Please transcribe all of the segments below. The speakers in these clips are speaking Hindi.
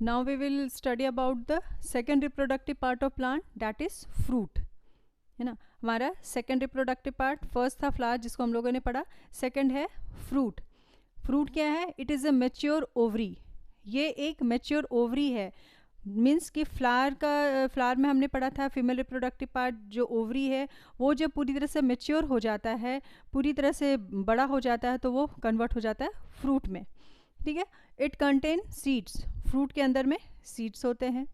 Now we will study about the second reproductive part of plant, that is fruit, है ना. हमारा सेकेंड रिप्रोडक्टिव पार्ट, फर्स्ट था फ्लावर जिसको हम लोगों ने पढ़ा, सेकेंड है फ्रूट. फ्रूट क्या है? It is a mature ovary. ये एक मैच्योर ओवरी है. मीन्स कि फ्लावर में हमने पढ़ा था फीमेल रिप्रोडक्टिव पार्ट जो ओवरी है वो जब पूरी तरह से मैच्योर हो जाता है, पूरी तरह से बड़ा हो जाता है, तो वो कन्वर्ट हो जाता है फ्रूट में. ठीक है. It contain seeds. फ्रूट के अंदर में सीड्स होते हैं.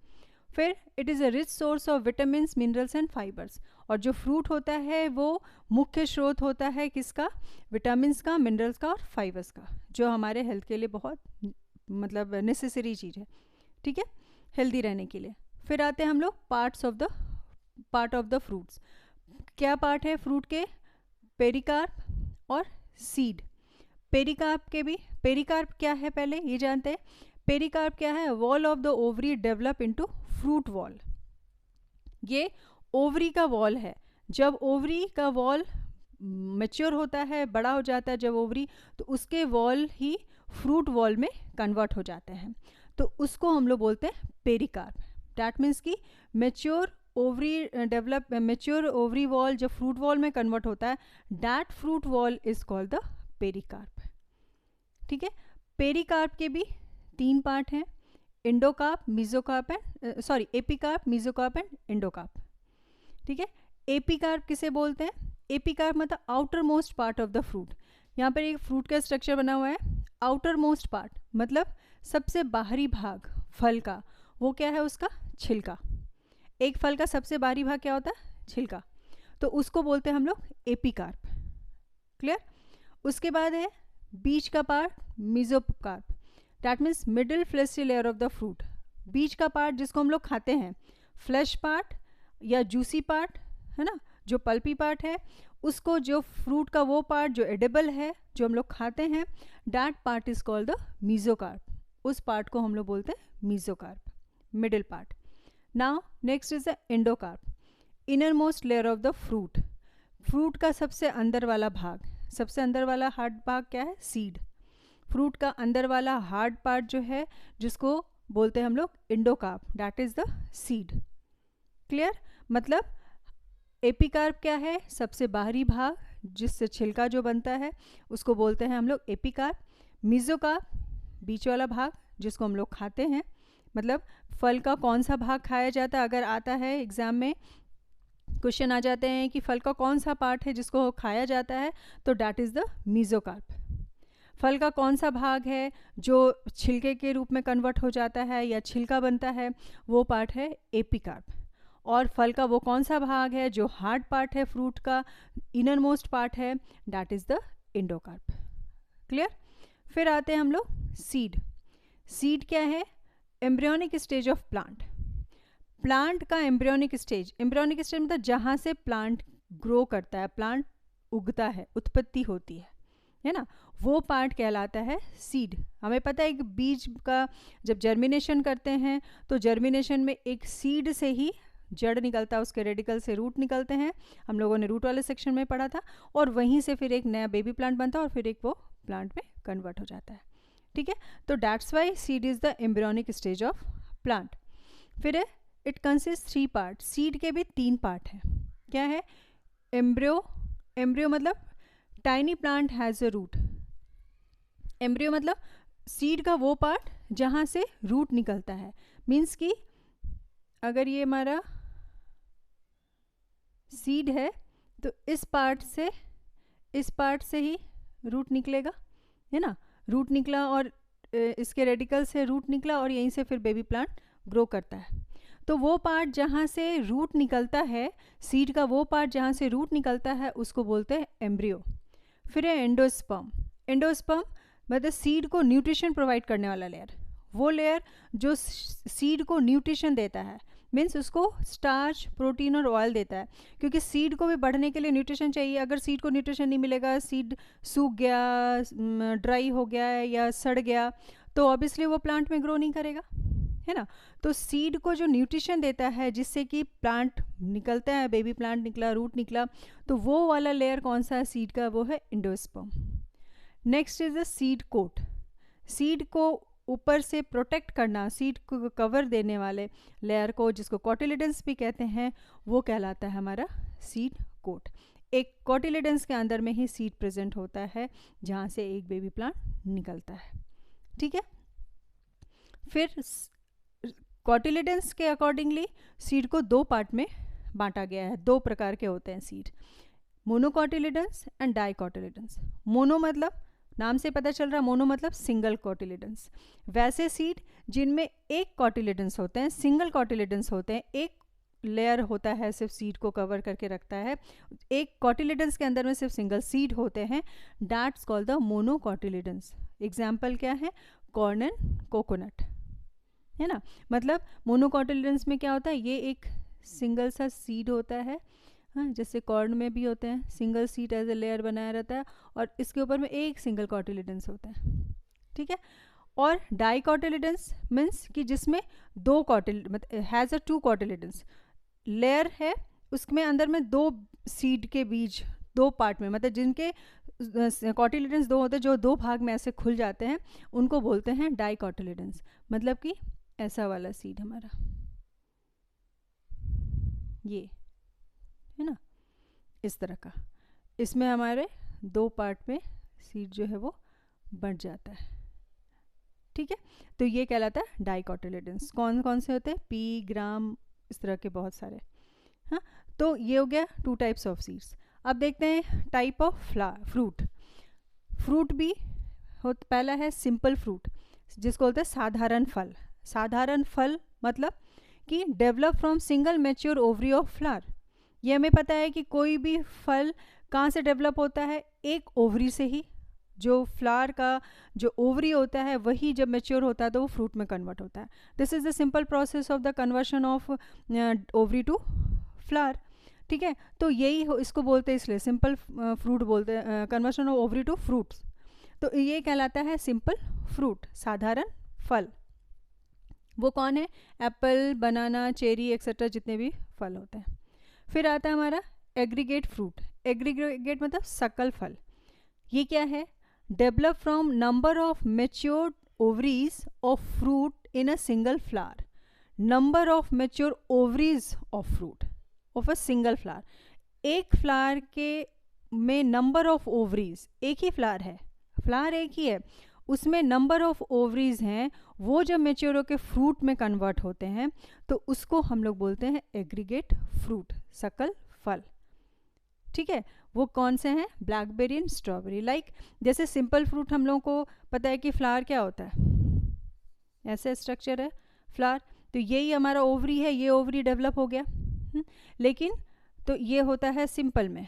फिर it is a rich source of vitamins, minerals and fibres. और जो फ्रूट होता है वो मुख्य स्रोत होता है किसका? विटामिन्स का, मिनरल्स का और फाइबर्स का, जो हमारे हेल्थ के लिए बहुत मतलब नेसेसरी चीज़ है. ठीक है, हेल्दी रहने के लिए. फिर आते हैं हम लोग पार्ट ऑफ द फ्रूट्स. क्या पार्ट है फ्रूट के? पेरिकार्प और सीड. पेरिकार्प क्या है पहले ये जानते हैं. पेरिकार्प क्या है? Wall of the ovary develop into fruit wall. ये ओवरी का वॉल है. जब ओवरी का वॉल मैच्योर होता है, बड़ा हो जाता है जब ओवरी, तो उसके वॉल ही फ्रूट वॉल में कन्वर्ट हो जाते हैं. तो उसको हम लोग बोलते हैं पेरिकार्प. डैट मीन्स कि मैच्योर ओवरी वॉल जब फ्रूट वॉल में कन्वर्ट होता है, that fruit wall is called the pericarp. ठीक है. पेरिकार्प के भी 3 पार्ट हैं, endocarp, mesocarp and epicarp, mesocarp and endocarp. ठीक है. एपिकार्प किसे बोलते हैं? एपिकार्प मतलब outer most part of the fruit. यहाँ पर एक फ्रूट का स्ट्रक्चर बना हुआ है. आउटर मोस्ट पार्ट मतलब सबसे बाहरी भाग फल का, वो क्या है? उसका छिलका. एक फल का सबसे बाहरी भाग क्या होता है? छिलका. तो उसको बोलते हैं हम लोग एपिकार्प. क्लियर. उसके बाद है बीज का part, mesocarp. That means middle fleshy layer of the fruit. बीज का पार्ट जिसको हम लोग खाते हैं, फ्लैश पार्ट या जूसी पार्ट, है ना, जो पल्पी पार्ट है, उसको जो फ्रूट का वो पार्ट जो एडिबल है, जो हम लोग खाते हैं, that part is called the mesocarp. उस पार्ट को हम लोग बोलते हैं mesocarp, middle part. Now next is the endocarp, inner most layer of the fruit. Fruit का सबसे अंदर वाला भाग, सबसे अंदर वाला हार्ड भाग क्या है? सीड. फ्रूट का अंदर वाला हार्ड पार्ट जो है, जिसको बोलते हैं हम लोग endocarp, that is the seed. Clear. मतलब एपिकार्प क्या है? सबसे बाहरी भाग जिससे छिलका जो बनता है, उसको बोलते हैं हम लोग एपिकार्प. मेसोकार्प बीच वाला भाग जिसको हम लोग खाते हैं. मतलब फल का कौन सा भाग खाया जाता है, अगर आता है एग्जाम में क्वेश्चन आ जाते हैं कि फल का कौन सा पार्ट है जिसको खाया जाता है, तो दैट इज़ द मेसोकार्प. फल का कौन सा भाग है जो छिलके के रूप में कन्वर्ट हो जाता है या छिलका बनता है, वो पार्ट है एपिकार्प. और फल का वो कौन सा भाग है जो हार्ड पार्ट है फ्रूट का, इनर मोस्ट पार्ट है, that is the endocarp. Clear. फिर आते हैं हम लोग सीड. सीड क्या है? Embryonic stage of plant. Plant का एम्ब्रियोनिक स्टेज मतलब जहाँ से प्लांट ग्रो करता है, प्लांट उगता है, उत्पत्ति होती है ना, वो पार्ट कहलाता है सीड. हमें पता है कि बीज का जब जर्मिनेशन करते हैं, तो जर्मिनेशन में एक सीड से ही जड़ निकलता है, उसके रेडिकल से रूट निकलते हैं. हम लोगों ने रूट वाले सेक्शन में पढ़ा था. और वहीं से फिर एक नया बेबी प्लांट बनता है और फिर एक वो प्लांट में कन्वर्ट हो जाता है. ठीक है. तो that's why seed is the embryonic stage of plant. फिर है इट कंसिस्ट 3 पार्ट. सीड के भी 3 पार्ट हैं. क्या है? एम्ब्रियो मतलब tiny plant has a root. Embryo मतलब सीड का वो पार्ट जहाँ से रूट निकलता है. मीन्स कि अगर ये हमारा सीड है, तो इस पार्ट से ही रूट निकलेगा, है ना. रूट निकला और इसके रेडिकल से रूट निकला और यहीं से फिर बेबी प्लांट ग्रो करता है. तो वो पार्ट जहाँ से रूट निकलता है, सीड का वो पार्ट जहाँ से रूट निकलता है, उसको बोलते हैं एम्ब्रियो. फिर है एंडोस्पर्म. एंडोस्पर्म मतलब सीड को न्यूट्रिशन प्रोवाइड करने वाला लेयर. वो लेयर जो सीड को न्यूट्रिशन देता है, मीन्स उसको स्टार्च, प्रोटीन और ऑयल देता है. क्योंकि सीड को भी बढ़ने के लिए न्यूट्रिशन चाहिए. अगर सीड को न्यूट्रिशन नहीं मिलेगा, सीड सूख गया, ड्राई हो गया या सड़ गया, तो ऑब्वियसली वो प्लांट में ग्रो नहीं करेगा, है ना. तो सीड को जो न्यूट्रिशन देता है जिससे कि प्लांट निकलता है, बेबी प्लांट निकला, रूट निकला, तो वो वाला लेयर कौन सा है सीड का? वो है endosperm. Next is the seed coat. Seed को ऊपर से प्रोटेक्ट करना, सीड को कवर देने वाले लेयर को, जिसको कॉटिलिडन्स भी कहते हैं, वो कहलाता है हमारा सीड कोट। एक कॉटिलिडन्स के अंदर में ही सीड प्रेजेंट होता है जहाँ से एक बेबी प्लांट निकलता है। ठीक है, फिर कॉटिलिडन्स के अकॉर्डिंगली सीड को दो पार्ट में बांटा गया है। दो प्रकार के होते हैं सीड, मोनोकॉटिलिडन्स एंड डाइकॉटिलिडन्स। मोनो मतलब नाम से पता चल रहा, मोनो मतलब सिंगल कॉटिलिडन्स। वैसे सीड जिनमें एक कॉटिलिडन्स होते हैं, सिंगल कॉटिलिडन्स होते हैं, एक लेयर होता है सिर्फ सीड को कवर करके रखता है, एक कॉटिलिडन्स के अंदर में सिर्फ सिंगल सीड होते हैं, that's called the monocotyledons. Example क्या है, कॉर्न एंड कोकोनट, है ना। मतलब मोनोकॉटिलिडन्स में क्या होता है, ये एक सिंगल सा सीड होता है, हाँ, जैसे कॉर्न में भी होते हैं, single seed as a layer बनाया रहता है और इसके ऊपर में एक सिंगल कॉटिलिडन्स होता है। ठीक है, और डाइकॉटिलिडन्स मीन्स कि जिसमें दो मतलब has a two cotyledons layer है, उसमें अंदर में दो सीड के बीज दो पार्ट में, मतलब जिनके कॉटिलिडन्स दो होते हैं, जो दो भाग में ऐसे खुल जाते हैं, उनको बोलते हैं डाइकॉटिलिडन्स। मतलब कि ऐसा वाला सीड हमारा ये है ना, इस तरह का, इसमें हमारे दो पार्ट में सीड जो है वो बंट जाता है। ठीक है, तो ये कहलाता है डाइकॉटिलिडन्स। कौन कौन से होते हैं, पी, ग्राम, इस तरह के बहुत सारे। हाँ, तो ये हो गया टू टाइप्स ऑफ सीड्स। अब देखते हैं टाइप ऑफ फ्रूट। फ्रूट भी पहला है सिंपल फ्रूट, जिसको बोलते हैं साधारण फल। साधारण फल मतलब कि develop from single mature ovary of flower. ये हमें पता है कि कोई भी फल कहाँ से डेवलप होता है, एक ओवरी से ही। जो फ्लावर का जो ओवरी होता है वही जब मैच्योर होता है तो वो फ्रूट में कन्वर्ट होता है। This is the simple process of the conversion of ovary to flower. ठीक है, तो यही इसको बोलते हैं, इसलिए सिंपल फ्रूट बोलते हैं, conversion of ovary to fruits. तो ये कहलाता है सिंपल फ्रूट, साधारण फल। वो कौन है, एप्पल, बनाना, चेरी एक्सेट्रा, जितने भी फल होते हैं। फिर आता है हमारा एग्रीगेट फ्रूट। एग्रीगेट मतलब सकल फल। ये क्या है, develop from number of matured ovaries of fruit in a single flower. Number of mature ovaries of fruit of a single flower. एक फ्लावर के में नंबर ऑफ ओवरीज, एक ही फ्लावर है, फ्लावर एक ही है, उसमें नंबर ऑफ ओवरीज हैं, वो जब मेच्योर होकर फ्रूट में कन्वर्ट होते हैं तो उसको हम लोग बोलते हैं एग्रीगेट फ्रूट, सकल फल। ठीक है, वो कौन से हैं, ब्लैकबेरी एंड स्ट्रॉबेरी। लाइक जैसे सिंपल फ्रूट हम लोगों को पता है कि फ्लावर क्या होता है, ऐसे स्ट्रक्चर है फ्लावर, तो यही हमारा ओवरी है, ये ओवरी डेवलप हो गया। लेकिन तो ये होता है सिंपल में,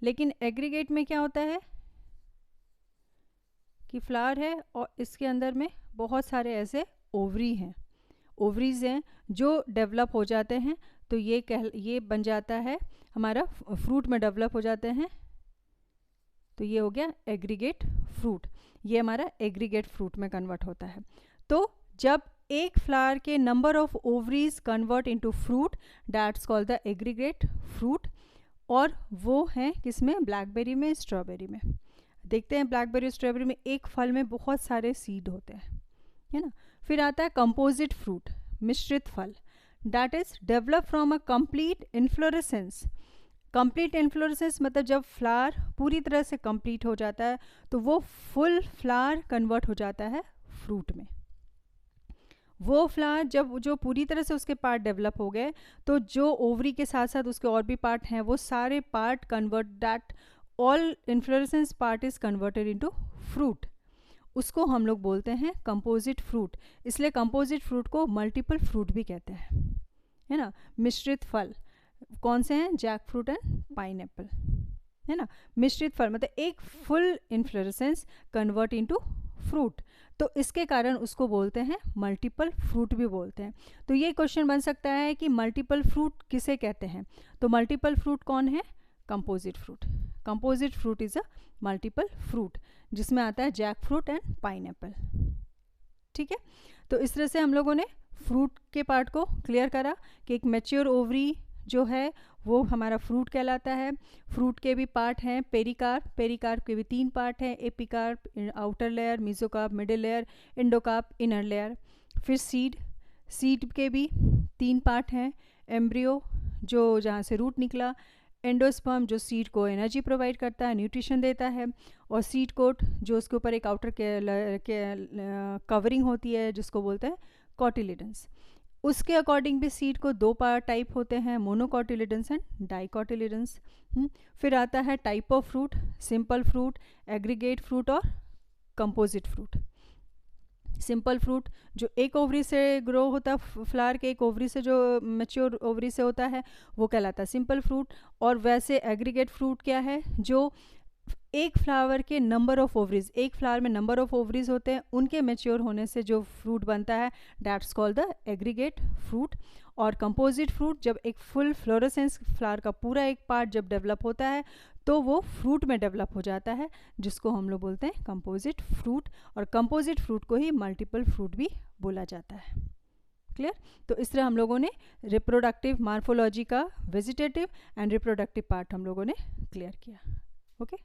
लेकिन एग्रीगेट में क्या होता है कि फ्लावर है और इसके अंदर में बहुत सारे ऐसे ओवरी हैं, ओवरीज हैं जो डेवलप हो जाते हैं, तो ये बन जाता है हमारा फ्रूट में डेवलप हो जाते हैं, तो ये हो गया एग्रीगेट फ्रूट। ये हमारा एग्रीगेट फ्रूट में कन्वर्ट होता है। तो जब एक फ्लावर के number of ovaries convert into fruit, that's called the aggregate fruit. और वो हैं किसमें, ब्लैकबेरी में, स्ट्रॉबेरी में। देखते हैं ब्लैकबेरी स्ट्रॉबेरी में एक फल में बहुत सारे सीड होते हैं, है ना। फिर आता है कंपोजिट फ्रूट, मिश्रित फल, that is develop from a complete inflorescence. Complete inflorescence मतलब जब फ्लावर पूरी तरह से कंप्लीट हो जाता है तो वो फुल फ्लावर कन्वर्ट हो जाता है फ्रूट में। वो फ्लावर जब जो पूरी तरह से उसके पार्ट डेवलप हो गए तो जो ओवरी के साथ साथ उसके और भी पार्ट हैं वो सारे part convert, that all inflorescence part is converted into fruit. उसको हम लोग बोलते हैं कंपोजिट फ्रूट। इसलिए कंपोजिट फ्रूट को मल्टीपल फ्रूट भी कहते हैं, है ना। मिश्रित फल कौन से हैं, जैक फ्रूट एंड पाइनएप्पल, है ना। मिश्रित फल मतलब एक full inflorescence convert into fruit, तो इसके कारण उसको बोलते हैं मल्टीपल फ्रूट भी बोलते हैं। तो ये क्वेश्चन बन सकता है कि मल्टीपल फ्रूट किसे कहते हैं, तो मल्टीपल फ्रूट कौन है, composite fruit. Composite fruit is a multiple fruit जिसमें आता है जैक फ्रूट एंड पाइनएप्पल। ठीक है, तो इस तरह से हम लोगों ने फ्रूट के पार्ट को क्लियर करा कि एक मैच्योर ओवरी जो है वो हमारा फ्रूट कहलाता है। फ्रूट के भी पार्ट हैं पेरिकार्प, पेरिकार्प के भी 3 पार्ट हैं, epicarp outer layer, mesocarp middle layer, endocarp inner layer. फिर सीड, सीड के भी 3 पार्ट हैं, एम्ब्रियो जो जहाँ से रूट निकला, एंडोस्पर्म जो सीड को एनर्जी प्रोवाइड करता है, न्यूट्रिशन देता है, और सीड कोट जो उसके ऊपर एक आउटर कवरिंग होती है जिसको बोलते हैं कॉटिलिडन्स। उसके अकॉर्डिंग भी सीड को 2 टाइप होते हैं, मोनोकॉटिलिडन्स एंड डाइकॉटिलिडन्स। फिर आता है type of fruit, simple fruit, aggregate fruit और कंपोजिट फ्रूट। सिंपल फ्रूट जो एक ओवरी से ग्रो होता है, फ्लावर के एक ओवरी से जो मैच्योर ओवरी से होता है वो कहलाता है सिंपल फ्रूट। और वैसे एग्रीगेट फ्रूट क्या है, जो एक फ्लावर के नंबर ऑफ ओवरीज, एक फ्लावर में नंबर ऑफ ओवरीज होते हैं, उनके मैच्योर होने से जो फ्रूट बनता है that's called the aggregate fruit. और कंपोजिट फ्रूट जब एक फुल फ्लोरोसेंस फ्लावर का पूरा एक पार्ट जब डेवलप होता है तो वो फ्रूट में डेवलप हो जाता है, जिसको हम लोग बोलते हैं कंपोजिट फ्रूट। और कंपोजिट फ्रूट को ही मल्टीपल फ्रूट भी बोला जाता है। क्लियर? तो इस तरह हम लोगों ने रिप्रोडक्टिव मार्फोलॉजी का वेजिटेटिव एंड रिप्रोडक्टिव पार्ट हम लोगों ने क्लियर किया। ओके